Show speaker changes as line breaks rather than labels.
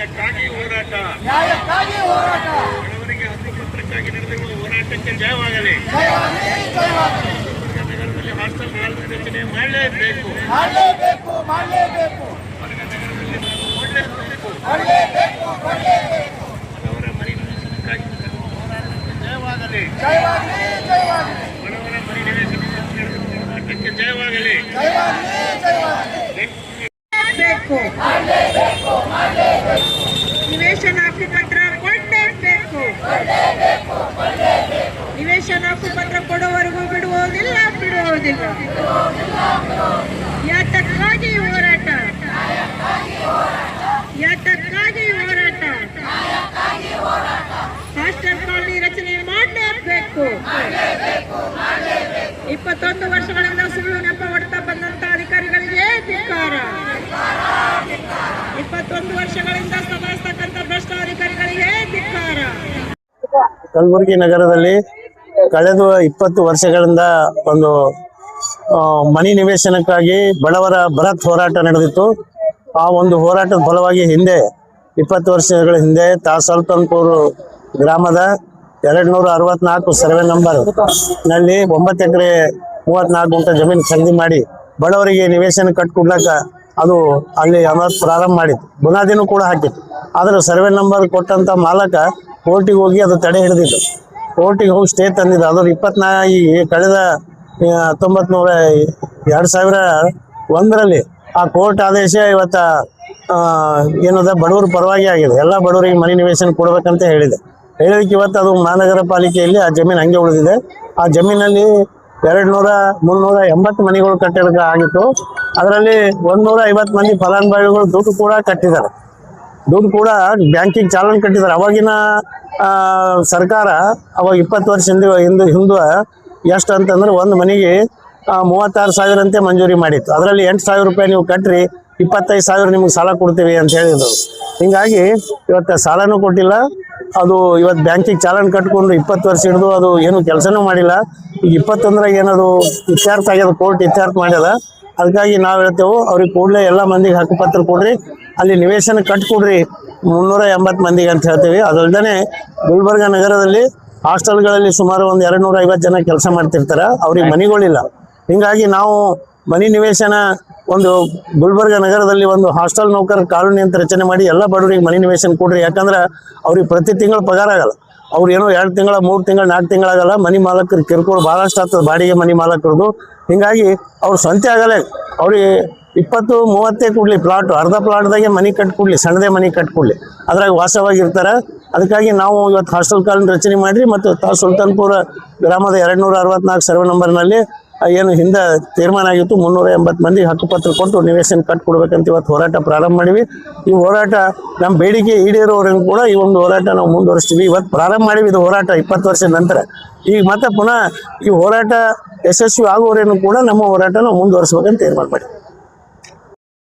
ನ್ಯಾಯಕ್ಕಾಗಿ ಹೋರಾಟ ಬಡವರಿಗೆ ಹಕ್ಕುಪತ್ರಕ್ಕಾಗಿ ನಡೆದಿರುವ ಹೋರಾಟಕ್ಕೆ ಜಯವಾಗಲಿ. ನಗರದಲ್ಲಿ ಹಾಸ್ಟೆಲ್ ರಚನೆ ಮಾಡಲೇಬೇಕು. ಬಡವರ ಮನೆ ನಿವೇಶನಕ್ಕಾಗಿ ಜಯವಾಗಲಿ. ಬಡವರ ಮನೆ ನಿವೇಶನಕ್ಕೆ ಜಯವಾಗಲಿ.
ನಿವೇಶನ ಹಕ್ಕುಪತ್ರ ಕೊಡಲೇಬೇಕು. ನಿವೇಶನ ಹಕ್ಕುಪತ್ರ ಕೊಡುವವರೆಗೂ ಬಿಡುವುದಿಲ್ಲ. ಯಾತಕ್ಕಾಗಿ ಹೋರಾಟ? ಹಾಸ್ಟೆಲ್ ಕಾಲನಿ ರಚನೆ ಮಾಡಲೇಬೇಕು. 21 ವರ್ಷಗಳಿಂದ ಸುಳ್ಳು ನೆಪ ಹೊಡ್ತಾ ಬಂದಂತ ಅಧಿಕಾರಿಗಳಿಗೆ ಧಿಕ್ಕಾರ. 21 ವರ್ಷಗಳಿಂದ ಸಭಾಯಿಸ್ತಕ್ಕಂಥ ಭ್ರಷ್ಟ ಅಧಿಕಾರಿಗಳಿಗೆ ಧಿಕ್ಕಾರ.
ಕಲಬುರಗಿ ನಗರದಲ್ಲಿ ಕಳೆದ 20 ವರ್ಷಗಳಿಂದ ಒಂದು ಮನೆ ನಿವೇಶನಕ್ಕಾಗಿ ಬಡವರ ಬೃಹತ್ ಹೋರಾಟ ನಡೆದಿತ್ತು. ಆ ಒಂದು ಹೋರಾಟದ ಫಲವಾಗಿ ಹಿಂದೆ 20 ವರ್ಷಗಳ ಹಿಂದೆ ಸುಲ್ತಾನ್ಪುರ ಗ್ರಾಮದ 264 ಸರ್ವೆ ನಂಬರ್ ನಲ್ಲಿ 9 ಎಕರೆ 34 ಗುಂಟೆ ಜಮೀನು ಖರೀದಿ ಮಾಡಿ ಬಡವರಿಗೆ ನಿವೇಶನ ಕಟ್ಕೊಡ್ಲಕ್ಕ ಅದು ಅಲ್ಲಿ ಅಮಲ್ ಪ್ರಾರಂಭ ಮಾಡಿತ್ತು. ಬುನಾದಿನೂ ಕೂಡ ಹಾಕಿತ್ತು. ಆದರೆ ಸರ್ವೆ ನಂಬರ್ ಕೊಟ್ಟಂತ ಮಾಲಕ ಕೋರ್ಟಿಗೆ ಹೋಗಿ ಅದು ತಡೆ ಹಿಡಿದಿತ್ತು. ಕೋರ್ಟಿಗೆ ಹೋಗಿ ಸ್ಟೇ ತಂದಿದ್ದು. ಅದು ಕಳೆದ 2001ರಲ್ಲಿ ಆ ಕೋರ್ಟ್ ಆದೇಶ ಇವತ್ತ ಏನದ ಬಡವರ ಪರವಾಗಿ ಆಗಿದೆ. ಎಲ್ಲ ಬಡವರಿಗೆ ಮನೆ ನಿವೇಶನ ಕೊಡ್ಬೇಕಂತ ಹೇಳಿದೆ. ಹೇಳಿದಕ್ಕೆ ಇವತ್ತು ಅದು ಮಹಾನಗರ ಪಾಲಿಕೆಯಲ್ಲಿ ಆ ಜಮೀನು ಹಂಗೆ ಉಳಿದಿದೆ. ಆ ಜಮೀನಲ್ಲಿ 380 ಮನೆಗಳು ಕಟ್ಟಲಿಕ್ಕೆ ಆಗಿತ್ತು. ಅದರಲ್ಲಿ 150 ಮಂದಿ ಫಲಾನುಭವಿಗಳು ದುಡ್ಡು ಕೂಡ ಕಟ್ಟಿದ್ದಾರೆ. ದುಡ್ಡು ಕೂಡ ಬ್ಯಾಂಕಿಗೆ ಚಾಲನೆ ಕಟ್ಟಿದ್ದಾರೆ. ಅವಾಗಿನ ಸರ್ಕಾರ ಅವಾಗ 20 ವರ್ಷ ಹಿಂದೆ ಎಷ್ಟು ಅಂತಂದ್ರೆ ಒಂದು ಮನೆಗೆ 36,000 ಅಂತೆ ಮಂಜೂರಿ ಮಾಡಿತ್ತು. ಅದರಲ್ಲಿ 8,000 ರೂಪಾಯಿ ನೀವು ಕಟ್ಟ್ರಿ 25,000 ನಿಮ್ಗೆ ಸಾಲ ಕೊಡ್ತೀವಿ ಅಂತ ಹೇಳಿದ್ರು. ಹಿಂಗಾಗಿ ಇವತ್ತು ಸಾಲನೂ ಕೊಟ್ಟಿಲ್ಲ. ಅದು ಇವತ್ತು ಬ್ಯಾಂಕಿಗೆ ಚಾಲನೆ ಕಟ್ಕೊಂಡು 20 ವರ್ಷ ಹಿಡಿದು ಅದು ಏನು ಕೆಲಸನೂ ಮಾಡಿಲ್ಲ. ಈಗ 21ರಾಗ ಏನದು ಇತ್ಯರ್ಥ ಆಗ್ಯದ, ಕೋರ್ಟ್ ಇತ್ಯರ್ಥ ಮಾಡ್ಯದ. ಅದಕ್ಕಾಗಿ ನಾವು ಹೇಳ್ತೇವೆ ಅವ್ರಿಗೆ ಕೂಡಲೇ ಎಲ್ಲ ಮಂದಿಗೆ ಹಕ್ಕುಪತ್ರ ಕೊಡ್ರಿ, ಅಲ್ಲಿ ನಿವೇಶನ ಕಟ್ಕೊಡ್ರಿ 380 ಮಂದಿಗೆ ಅಂತ ಹೇಳ್ತೀವಿ. ಅದಲ್ಲದೆ ಗುಲ್ಬರ್ಗ ನಗರದಲ್ಲಿ ಹಾಸ್ಟೆಲ್ಗಳಲ್ಲಿ ಸುಮಾರು ಒಂದು 250 ಜನ ಕೆಲಸ ಮಾಡ್ತಿರ್ತಾರೆ. ಅವ್ರಿಗೆ ಮನೆಗಳಿಲ್ಲ. ಹಿಂಗಾಗಿ ನಾವು ಮನೆ ನಿವೇಶನ ಒಂದು ಗುಲ್ಬರ್ಗ ನಗರದಲ್ಲಿ ಒಂದು ಹಾಸ್ಟೆಲ್ ನೌಕರ ಕಾಲೋನಿ ಅಂತ ರಚನೆ ಮಾಡಿ ಎಲ್ಲ ಬಡವರಿಗೆ ಮನೆ ನಿವೇಶನ ಕೊಡ್ರಿ. ಯಾಕಂದ್ರೆ ಅವ್ರಿಗೆ ಪ್ರತಿ ತಿಂಗಳು ಪಗಾರ ಆಗಲ್ಲ. ಅವ್ರು ಏನೋ 2 ತಿಂಗಳ 3 ತಿಂಗಳು 4 ತಿಂಗಳಾಗಲ್ಲ. ಮನೆ ಮಾಲಕರು ಕಿರ್ಕೊಳ್ಳೋ ಭಾಳಷ್ಟು ಆಗ್ತದೆ ಬಾಡಿಗೆ ಮನೆ ಮಾಲಕರದು. ಹಿಂಗಾಗಿ ಅವ್ರು ಸ್ವಂತ ಆಗಲ್ಲ. ಅವ್ರಿಗೆ 20-30 ಕೊಡ್ಲಿ ಪ್ಲಾಟು, ಅರ್ಧ ಪ್ಲಾಟ್ದಾಗೆ ಮನೆ ಕಟ್ಕೊಡ್ಲಿ, ಸಣ್ಣದೇ ಮನೆ ಕಟ್ಕೊಡ್ಲಿ, ಅದ್ರಾಗ ವಾಸವಾಗಿರ್ತಾರೆ. ಅದಕ್ಕಾಗಿ ನಾವು ಇವತ್ತು ಹಾಸ್ಟೆಲ್ ಕಾಲೋನಿ ರಚನೆ ಮಾಡಿರಿ. ಮತ್ತು ಸುಲ್ತಾನ್ಪುರ ಗ್ರಾಮದ 264 ಸರ್ವೆ ನಂಬರ್ನಲ್ಲಿ ಏನು ಹಿಂದೆ ತೀರ್ಮಾನ ಆಗಿತ್ತು 380 ಮಂದಿಗೆ ಹಕ್ಕುಪತ್ರ ಕೊಟ್ಟು ನಿವೇಶನ ಕಟ್ಕೊಡ್ಬೇಕಂತ ಇವತ್ತು ಹೋರಾಟ ಪ್ರಾರಂಭ ಮಾಡಿವಿ. ಈ ಹೋರಾಟ ನಮ್ಮ ಬೇಡಿಕೆ ಈಡೇರೋವರೆಗೂ ಕೂಡ ಈ ಒಂದು ಹೋರಾಟ ನಾವು ಮುಂದುವರಿಸ್ತೀವಿ. ಇವತ್ತು ಪ್ರಾರಂಭ ಮಾಡಿವಿ ಇದು ಹೋರಾಟ 20 ವರ್ಷದ ನಂತರ. ಈಗ ಮತ್ತೆ ಪುನಃ ಈ ಹೋರಾಟ ಯಶಸ್ವಿ ಆಗುವವರೇನು ಕೂಡ ನಮ್ಮ ಹೋರಾಟ ನಾವು ಮುಂದುವರಿಸ್ಬೇಕಂತ ತೀರ್ಮಾನ ಮಾಡಿವಿ.